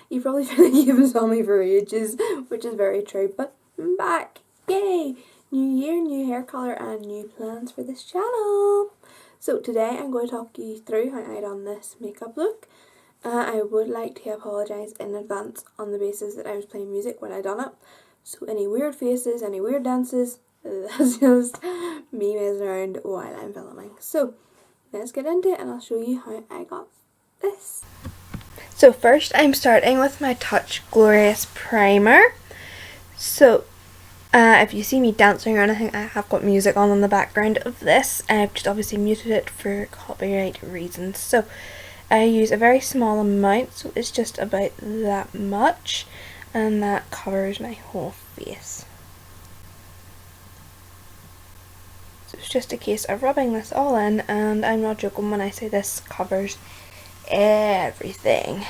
You probably feel like you haven't saw me for ages, which is very true, but I'm back. Yay! New year, new hair colour and new plans for this channel. So today I'm going to talk you through how I done this makeup look. I would like to apologise in advance on the basis that I was playing music when I done it. So any weird faces, any weird dances, that's just me messing around while I'm filming. So let's get into it and I'll show you how I got this. So first I'm starting with my Touch Glorious Primer. So if you see me dancing or anything, I have got music on in the background of this. I've just obviously muted it for copyright reasons. So I use a very small amount, so it's just about that much, and that covers my whole face. So it's just a case of rubbing this all in, and I'm not joking when I say this covers everything.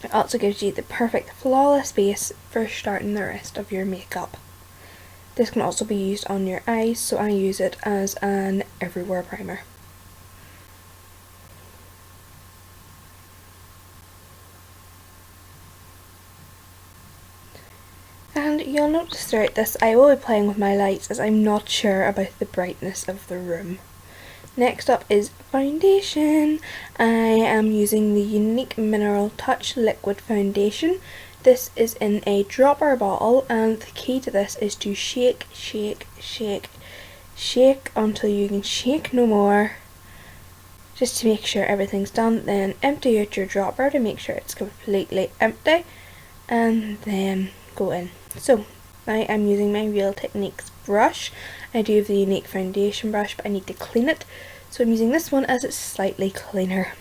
It also gives you the perfect flawless base for starting the rest of your makeup. This can also be used on your eyes, so I use it as an everywhere primer. And you'll notice throughout this I will be playing with my lights as I'm not sure about the brightness of the room. Next up is foundation. I am using the Unique Mineral Touch Liquid Foundation. This is in a dropper bottle, and the key to this is to shake, shake, shake, shake until you can shake no more, just to make sure everything's done. Then empty out your dropper to make sure it's completely empty, and then go in. So I am using my Real Techniques brush. I do have the Unique Foundation brush, but I need to clean it, so I'm using this one as it's slightly cleaner.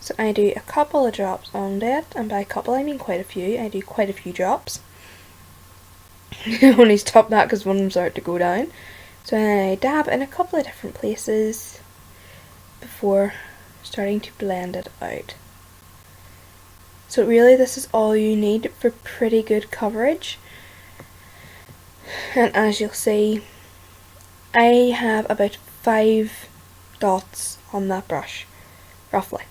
So I do a couple of drops on that, and by a couple I mean quite a few. I do quite a few drops. I only stop that because one of them started to go down. So I dab in a couple of different places before starting to blend it out. So really this is all you need for pretty good coverage. And as you'll see, I have about 5 dots on that brush, roughly.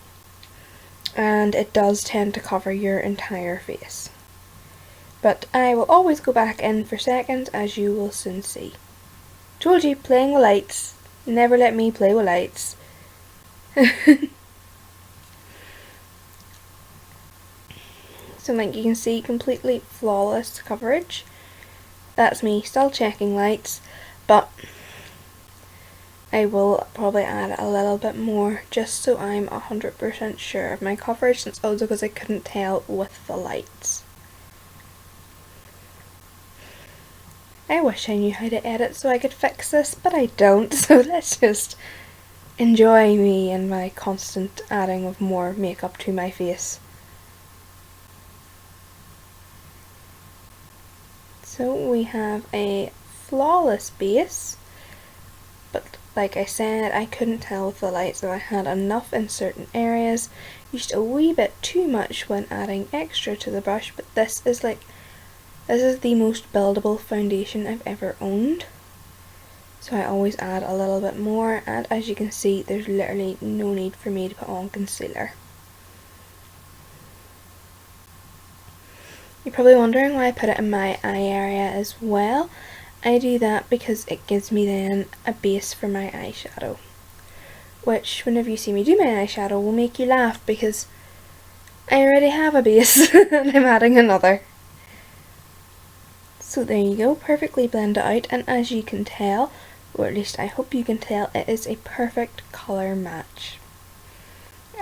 And it does tend to cover your entire face. But I will always go back in for seconds, as you will soon see. Told you, playing with lights. Never let me play with lights. So like you can see, completely flawless coverage. That's me still checking lights, but I will probably add a little bit more just so I'm 100% sure of my coverage, since also because I couldn't tell with the lights. I wish I knew how to edit so I could fix this, but I don't, so let's just enjoy me and my constant adding of more makeup to my face. So we have a flawless base, but like I said, I couldn't tell with the light, so I had enough in certain areas. Used a wee bit too much when adding extra to the brush, but this is the most buildable foundation I've ever owned. So I always add a little bit more, and as you can see, there's literally no need for me to put on concealer. You're probably wondering why I put it in my eye area as well. I do that because it gives me then a base for my eyeshadow, which whenever you see me do my eyeshadow will make you laugh because I already have a base and I'm adding another. So there you go, perfectly blended out, and as you can tell, or at least I hope you can tell, it is a perfect colour match.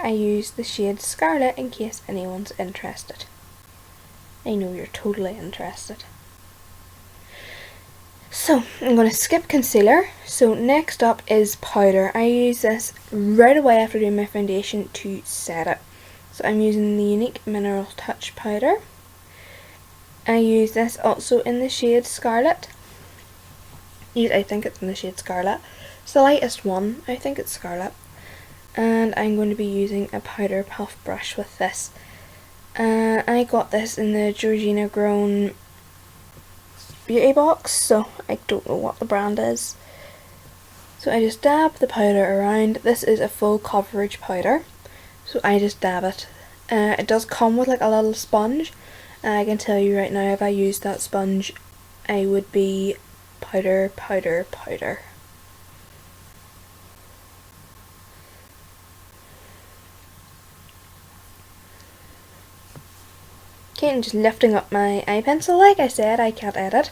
I use the shade Scarlet in case anyone's interested. I know you're totally interested. So I'm going to skip concealer. So next up is powder. I use this right away after doing my foundation to set it. So I'm using the Unique Mineral Touch powder. I use this also in the shade Scarlet. I think it's in the shade Scarlet. It's the lightest one. I think it's Scarlet. And I'm going to be using a powder puff brush with this. I got this in the Georgina Grown beauty box, so I don't know what the brand is. So I just dab the powder around. This is a full coverage powder, so I just dab it. It does come with like a little sponge. I can tell you right now, if I used that sponge, I would be powder, powder, powder. Okay, I'm just lifting up my eye pencil. Like I said, I can't edit.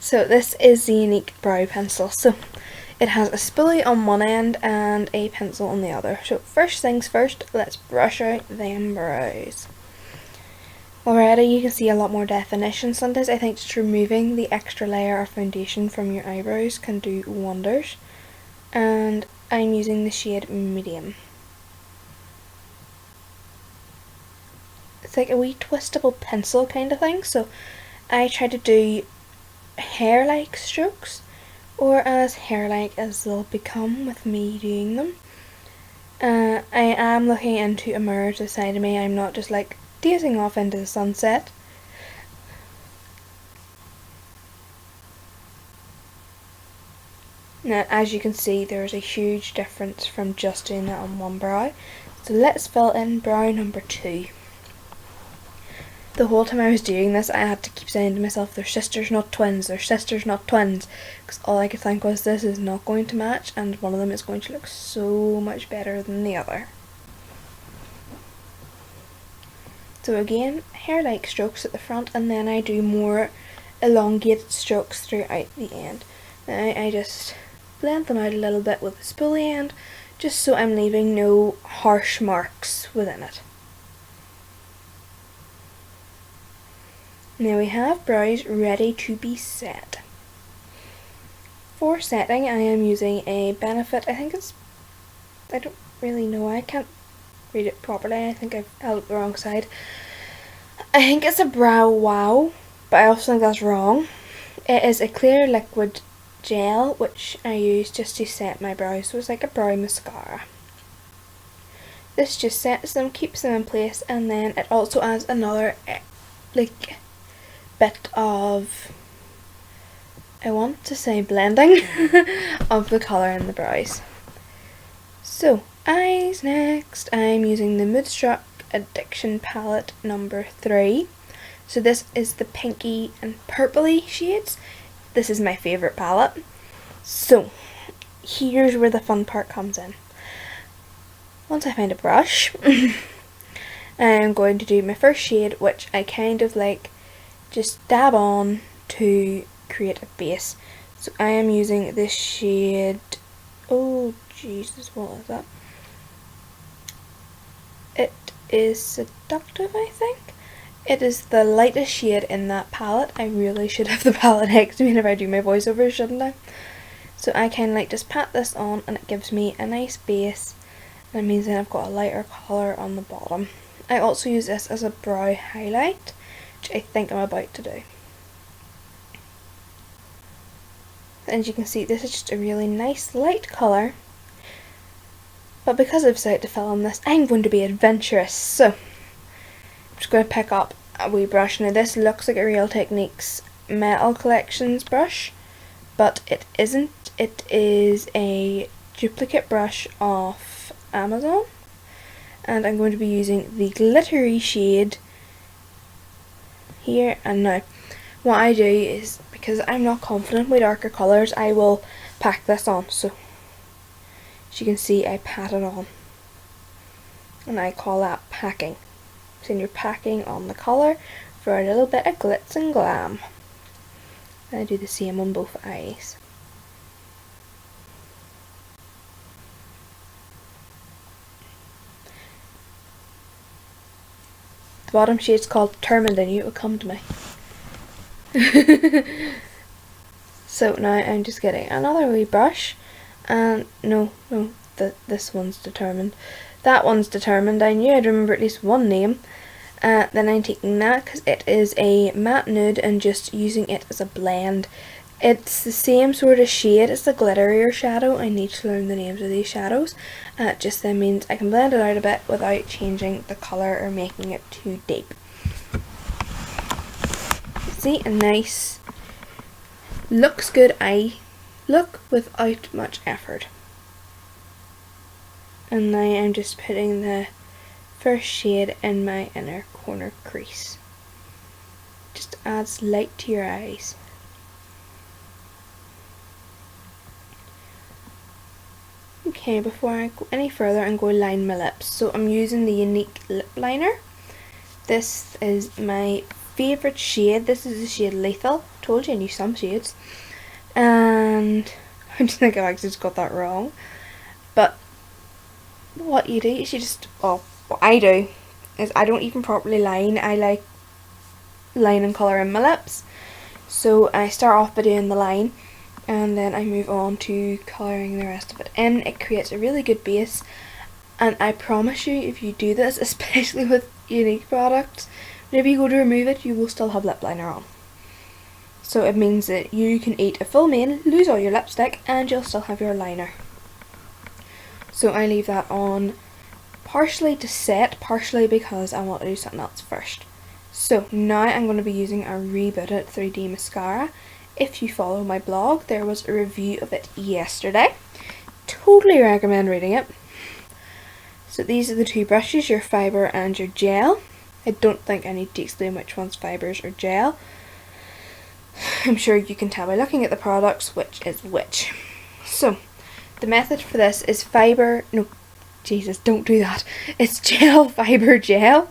So this is the Unique Brow Pencil. So it has a spoolie on one end and a pencil on the other. So first things first, let's brush out them brows. Already you can see a lot more definition. Sometimes I think just removing the extra layer of foundation from your eyebrows can do wonders. And I'm using the shade Medium. It's like a wee twistable pencil kind of thing, so I try to do hair-like strokes, or as hair-like as they'll become with me doing them. I am looking into a mirror to the side of me. I'm not just like dazing off into the sunset. Now, as you can see, there's a huge difference from just doing that on one brow. So let's fill in brow number 2. The whole time I was doing this, I had to keep saying to myself, they're sisters not twins, they're sisters not twins, because all I could think was this is not going to match and one of them is going to look so much better than the other. So again, hair-like strokes at the front, and then I do more elongated strokes throughout the end. Now I just blend them out a little bit with the spoolie end, just so I'm leaving no harsh marks within it. Now we have brows ready to be set. For setting, I am using a Benefit. I don't really know, I can't read it properly. I think I've held it the wrong side. I think it's a Brow Wow, but I also think that's wrong. It is a clear liquid gel which I use just to set my brows, so it's like a brow mascara. This just sets them, keeps them in place, and then it also adds another like bit of, I want to say blending of the colour in the brows. So eyes next. I'm using the Moodstruck Addiction palette number 3. So this is the pinky and purpley shades. This is my favourite palette. So here's where the fun part comes in. Once I find a brush, I'm going to do my first shade, which I kind of like just dab on to create a base. So I am using this shade, oh Jesus, what is that? It is Seductive, I think. It is the lightest shade in that palette. I really should have the palette next to me if I do my voiceover, shouldn't I? So I kind of like just pat this on and it gives me a nice base. And it means then I've got a lighter colour on the bottom. I also use this as a brow highlight, which I think I'm about to do. And as you can see, this is just a really nice light colour. But because I've decided to film this, I'm going to be adventurous. So I'm just going to pick up a wee brush. Now this looks like a Real Techniques Metal Collections brush, but it isn't. It is a duplicate brush off Amazon. And I'm going to be using the glittery shade here and now. What I do is, because I'm not confident with darker colours, I will pack this on. So as you can see, I pat it on, and I call that packing. So you're packing on the colour for a little bit of glitz and glam. And I do the same on both eyes. The bottom shade's called Determined. I knew it would come to me. So now I'm just getting another wee brush, and this one's Determined. That one's Determined. I knew I'd remember at least one name. Then I'm taking that because it is a matte nude and just using it as a blend. It's the same sort of shade as the glitterier shadow. I need to learn the names of these shadows. It just then means I can blend it out a bit without changing the colour or making it too deep. See, a nice, looks good eye look without much effort. And now I'm just putting the first shade in my inner corner crease. Just adds light to your eyes. Okay, before I go any further, I'm going to line my lips. So I'm using the Unique lip liner. This is my favourite shade. This is the shade Lethal. Told you I knew some shades. And I just think I've actually just got that wrong. But what you do is you just, what I do is I don't even properly line. I like line and colour in my lips. So I start off by doing the line, and then I move on to colouring the rest of it in. It creates a really good base, and I promise you, if you do this, especially with Unique products, whenever you go to remove it, you will still have lip liner on. So it means that you can eat a full meal, lose all your lipstick, and you'll still have your liner. So I leave that on partially to set, partially because I want to do something else first. So now I'm going to be using a Rebooted 3D mascara. If you follow my blog, there was a review of it yesterday. Totally recommend reading it. So these are the two brushes, your fibre and your gel. I don't think I need to explain which one's fibres or gel. I'm sure you can tell by looking at the products which is which. So the method for this is fibre, no, Jesus, don't do that. It's gel, fibre, gel.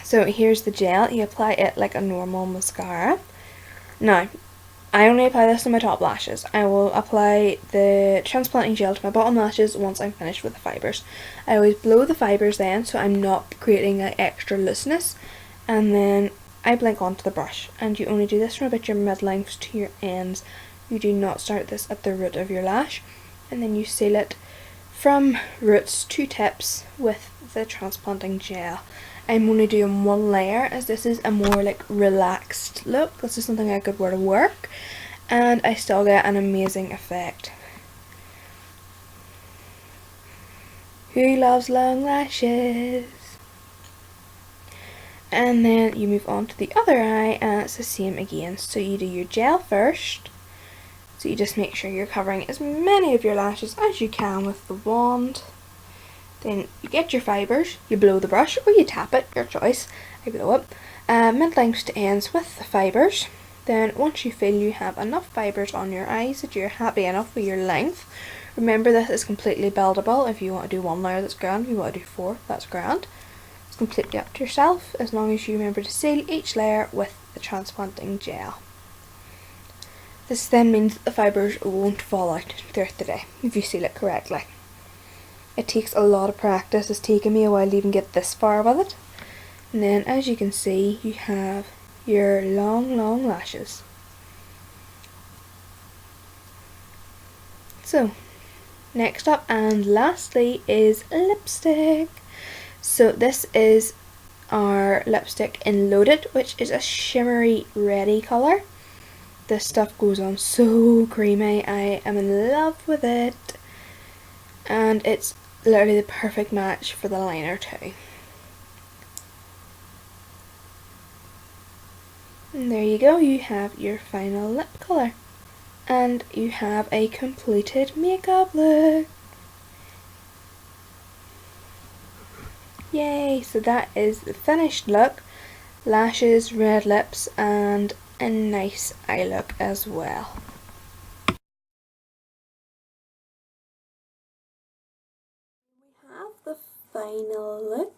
So here's the gel. You apply it like a normal mascara. Now, I only apply this to my top lashes. I will apply the transplanting gel to my bottom lashes once I'm finished with the fibres. I always blow the fibres then, so I'm not creating like extra looseness. And then I blink onto the brush. And you only do this from about your mid-lengths to your ends. You do not start this at the root of your lash. And then you seal it from roots to tips with the transplanting gel. I'm only doing one layer as this is a more like relaxed look. This is something I could wear to work and I still get an amazing effect. Who loves long lashes? And then you move on to the other eye and it's the same again. So you do your gel first. So you just make sure you're covering as many of your lashes as you can with the wand. Then you get your fibres, you blow the brush or you tap it, your choice. I blow it. Mid-lengths to ends with the fibres. Then once you feel you have enough fibres on your eyes that you're happy enough with your length, remember this is completely buildable. If you want to do one layer, that's grand. If you want to do 4, that's grand. It's completely up to yourself as long as you remember to seal each layer with the transplanting gel. This then means that the fibres won't fall out throughout the day if you seal it correctly. It takes a lot of practice. It's taken me a while to even get this far with it. And then as you can see, you have your long lashes. So next up and lastly is lipstick. So this is our lipstick in Loaded, which is a shimmery reddy colour. This stuff goes on so creamy. I am in love with it. And it's literally the perfect match for the liner too. And there you go, you have your final lip colour. And you have a completed makeup look. Yay! So that is the finished look. Lashes, red lips and a nice eye look as well. The final look.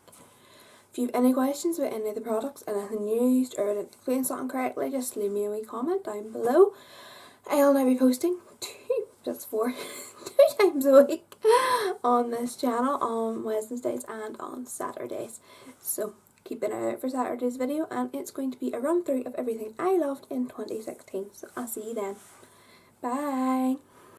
If you have any questions about any of the products, anything used, or didn't explain something correctly, just leave me a wee comment down below. I'll now be posting 2 times a week on this channel on Wednesdays and on Saturdays. So keep an eye out for Saturday's video, and it's going to be a run through of everything I loved in 2016. So I'll see you then. Bye!